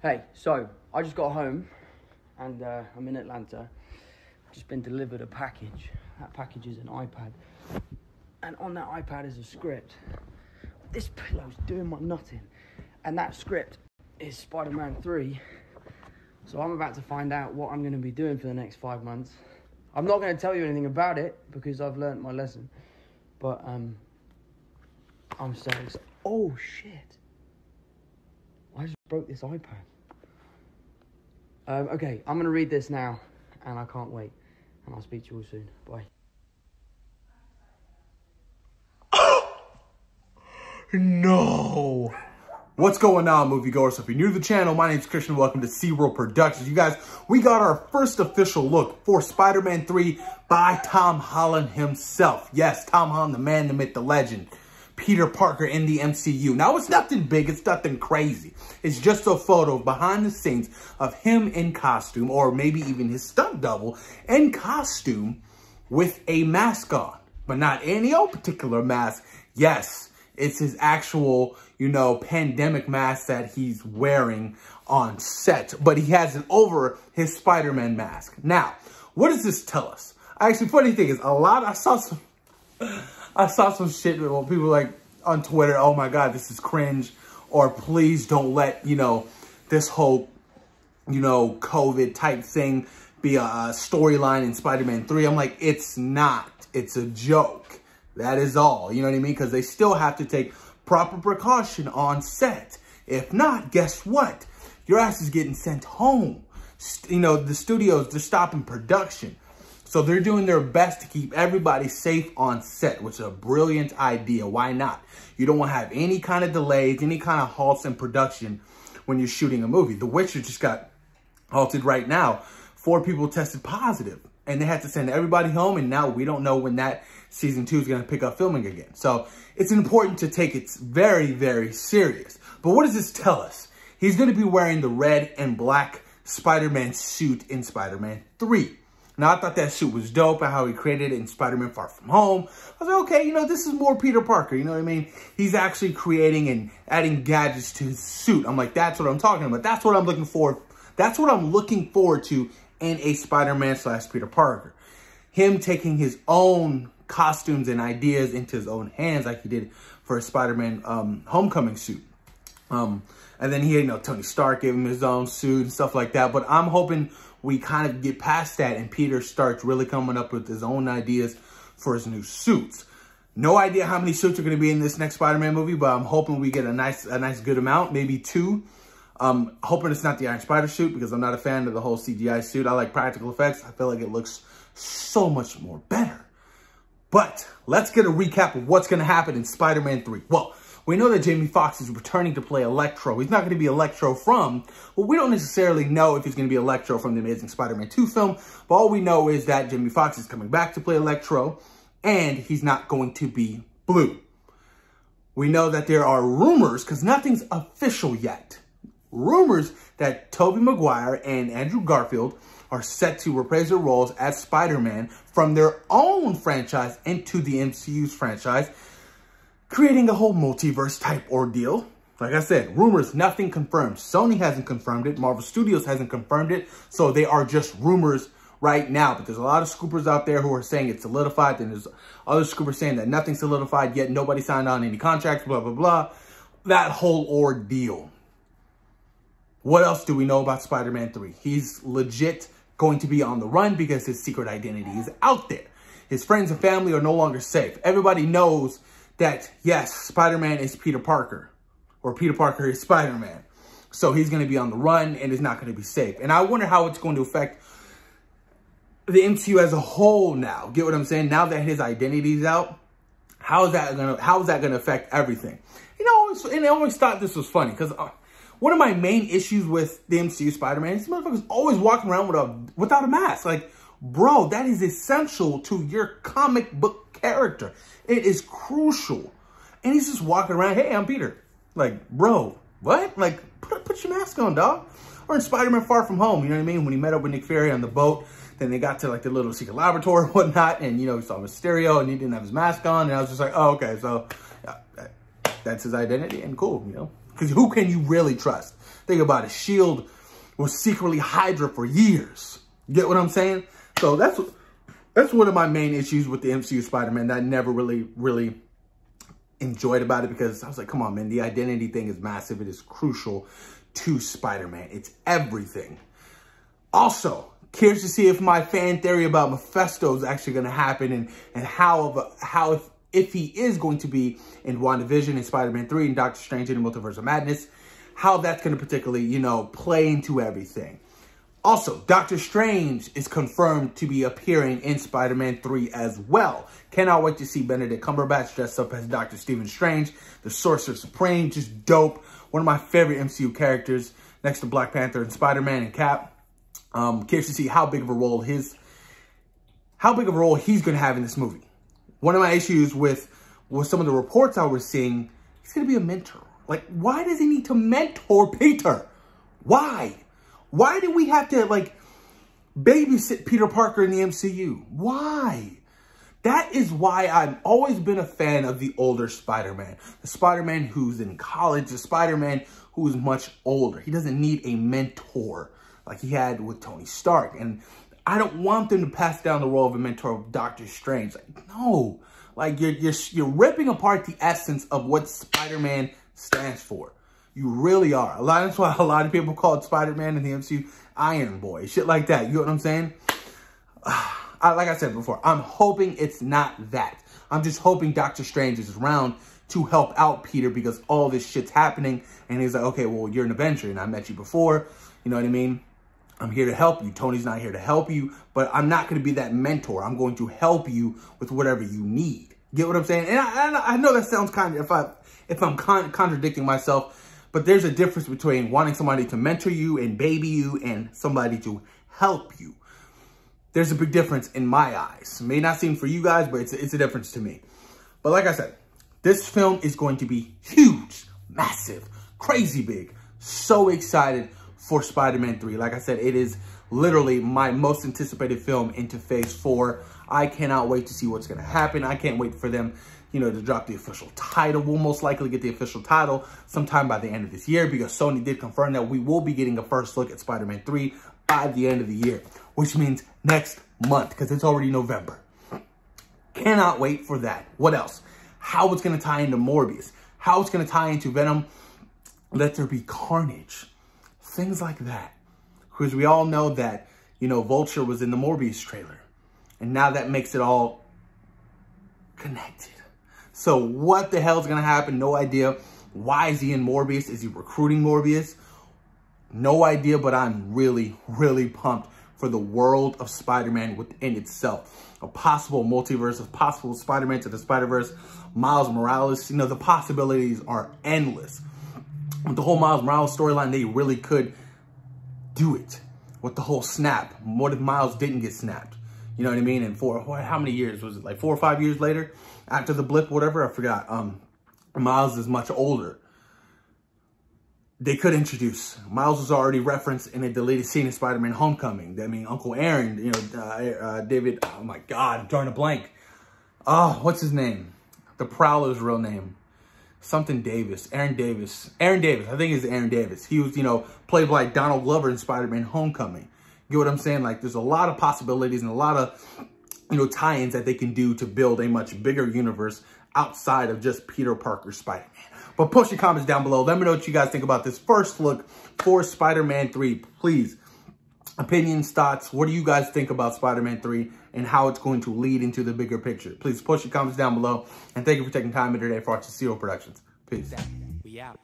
Hey, so I just got home and I'm in Atlanta. Just been delivered a package. That package is an iPad. And on that iPad is a script. This pillow's doing my nutting. And that script is Spider-Man 3. So I'm about to find out what I'm going to be doing for the next 5 months. I'm not going to tell you anything about it because I've learnt my lesson. But I'm so excited. Oh shit. I just broke this iPad. Okay, I'm going to read this now, and I can't wait. And I'll speak to you all soon. Bye. No. What's going on, moviegoers? So if you're new to the channel, my name's Christian. Welcome to SeaWorld Productions. You guys, we got our first official look for Spider-Man 3 by Tom Holland himself. Yes, Tom Holland, the man, the myth, the legend. Peter Parker in the MCU. Now, it's nothing big. It's nothing crazy. It's just a photo behind the scenes of him in costume, or maybe even his stunt double in costume with a mask on. But not any old particular mask. Yes, it's his actual, pandemic mask that he's wearing on set. But he has it over his Spider-Man mask. Now, what does this tell us? Actually, funny thing is, I saw some shit where people like on Twitter, oh my God, this is cringe. Or please don't let, this whole, COVID type thing be a storyline in Spider-Man 3. I'm like, it's not. It's a joke. That is all. You know what I mean? Because they still have to take proper precaution on set. If not, guess what? Your ass is getting sent home. The studios, they're stopping production. So they're doing their best to keep everybody safe on set, which is a brilliant idea. Why not? You don't want to have any kind of delays, any kind of halts in production when you're shooting a movie. The Witcher just got halted right now. 4 people tested positive, and they had to send everybody home, and now we don't know when that season 2 is going to pick up filming again. So it's important to take it very, very serious. But what does this tell us? He's going to be wearing the red and black Spider-Man suit in Spider-Man 3. Now, I thought that suit was dope and how he created it in Spider-Man Far From Home. I was like, okay, this is more Peter Parker, you know what I mean? He's actually creating and adding gadgets to his suit. I'm like, that's what I'm talking about. That's what I'm looking for. That's what I'm looking forward to in a Spider-Man / Peter Parker. Him taking his own costumes and ideas into his own hands like he did for his Spider-Man Homecoming suit. And then he had, Tony Stark gave him his own suit and stuff like that. But I'm hoping we kind of get past that and Peter starts really coming up with his own ideas for his new suits. No idea how many suits are going to be in this next Spider-Man movie, but I'm hoping we get a nice good amount, maybe 2. Hoping it's not the Iron Spider suit because I'm not a fan of the whole CGI suit. I like practical effects. I feel like it looks so much more better. But let's get a recap of what's going to happen in Spider-Man 3. Well, we know that Jamie Foxx is returning to play Electro. He's not going to be Electro we don't necessarily know if he's going to be Electro from the Amazing Spider-Man 2 film, but all we know is that Jamie Foxx is coming back to play Electro, and he's not going to be blue. We know that there are rumors, because nothing's official yet, rumors that Tobey Maguire and Andrew Garfield are set to reprise their roles as Spider-Man from their own franchise into the MCU's franchise, creating a whole multiverse type ordeal. Like I said, rumors, nothing confirmed. Sony hasn't confirmed it. Marvel Studios hasn't confirmed it. So they are just rumors right now. But there's a lot of scoopers out there who are saying it's solidified. And there's other scoopers saying that nothing's solidified yet. Nobody signed on any contracts, blah, blah, blah. That whole ordeal. What else do we know about Spider-Man 3? He's legit going to be on the run because his secret identity is out there. His friends and family are no longer safe. Everybody knows that, yes, Spider-Man is Peter Parker, or Peter Parker is Spider-Man. So he's going to be on the run and is not going to be safe. And I wonder how it's going to affect the MCU as a whole now. Get what I'm saying? Now that his identity is out, how is that going to affect everything? And I always thought this was funny because one of my main issues with the MCU Spider-Man is this motherfucker's always walking around without a mask. Like, bro, that is essential to your comic book character. It is crucial. And he's just walking around, hey, I'm Peter. Like, bro, what? Like, put your mask on, dog. Or in Spider-Man Far From Home, you know what I mean? When he met up with Nick Fury on the boat, then they got to, like, the little secret laboratory and whatnot, and, he saw Mysterio, and he didn't have his mask on, and I was just like, oh, okay, so yeah, that's his identity, and cool, Because who can you really trust? Think about it. S.H.I.E.L.D. was secretly Hydra for years. You get what I'm saying? So that's one of my main issues with the MCU Spider-Man that I never really enjoyed about it, because I was like, come on, man, the identity thing is massive. It is crucial to Spider-Man. It's everything. Also, curious to see if my fan theory about Mephisto is actually going to happen, and how if he is going to be in WandaVision and Spider-Man 3 and Doctor Strange in the Multiverse of Madness, how that's going to particularly, you know, play into everything. Also, Doctor Strange is confirmed to be appearing in Spider-Man 3 as well. Cannot wait to see Benedict Cumberbatch dressed up as Dr. Stephen Strange, the Sorcerer Supreme. Just dope. One of my favorite MCU characters next to Black Panther and Spider-Man and Cap. Curious to see how big of a role he's going to have in this movie. One of my issues with some of the reports I was seeing, he's going to be a mentor. Like, why does he need to mentor Peter? Why? Why do we have to, like, babysit Peter Parker in the MCU? Why? That is why I've always been a fan of the older Spider-Man. The Spider-Man who's in college, the Spider-Man who is much older. He doesn't need a mentor like he had with Tony Stark. And I don't want them to pass down the role of a mentor of Doctor Strange. Like, no. Like, you're ripping apart the essence of what Spider-Man stands for. You really are. That's why a lot of people call it Spider-Man in the MCU Iron Boy. Shit like that. You know what I'm saying? Like I said before, I'm hoping it's not that. I'm just hoping Doctor Strange is around to help out Peter, because all this shit's happening. And he's like, okay, well, you're an Avenger and I met you before. You know what I mean? I'm here to help you. Tony's not here to help you, but I'm not going to be that mentor. I'm going to help you with whatever you need. Get what I'm saying? And I know that sounds kind of, if I'm contradicting myself, but there's a difference between wanting somebody to mentor you and baby you and somebody to help you. There's a big difference in my eyes. It may not seem for you guys, but it's a difference to me. But like I said, this film is going to be huge, massive, crazy big. So excited for Spider-Man 3. Like I said, it is literally my most anticipated film into Phase 4. I cannot wait to see what's going to happen. I can't wait for them, you know, to drop the official title. We'll most likely get the official title sometime by the end of this year, because Sony did confirm that we will be getting a first look at Spider-Man 3 by the end of the year, which means next month, because it's already November. Cannot wait for that. What else? How it's going to tie into Morbius. How it's going to tie into Venom. Let there be carnage. Things like that. Because we all know that, you know, Vulture was in the Morbius trailer. And now that makes it all connected. So what the hell is going to happen? No idea. Why is he in Morbius? Is he recruiting Morbius? No idea, but I'm really, really pumped for the world of Spider-Man within itself. A possible multiverse, a possible Spider-Man to the Spider-Verse, Miles Morales. You know, the possibilities are endless. With the whole Miles Morales storyline, they really could do it. With the whole snap. What if Miles didn't get snapped? You know what I mean? And how many years? Was it like 4 or 5 years later? After the blip, whatever? I forgot. Miles is much older. They could introduce. Miles was already referenced in a deleted scene in Spider-Man Homecoming. I mean, Uncle Aaron, you know, David, oh my God, I'm drawing a blank. Oh, what's his name? The Prowler's real name. Something Davis. Aaron Davis. Aaron Davis. I think it's Aaron Davis. He was, you know, played by Donald Glover in Spider-Man Homecoming. Get what I'm saying? Like, there's a lot of possibilities and a lot of, you know, tie-ins that they can do to build a much bigger universe outside of just Peter Parker's Spider-Man. But post your comments down below. Let me know what you guys think about this first look for Spider-Man 3. Please, opinions, thoughts. What do you guys think about Spider-Man 3 and how it's going to lead into the bigger picture? Please post your comments down below. And thank you for taking time today for watching C-Roll Productions. Peace. We out.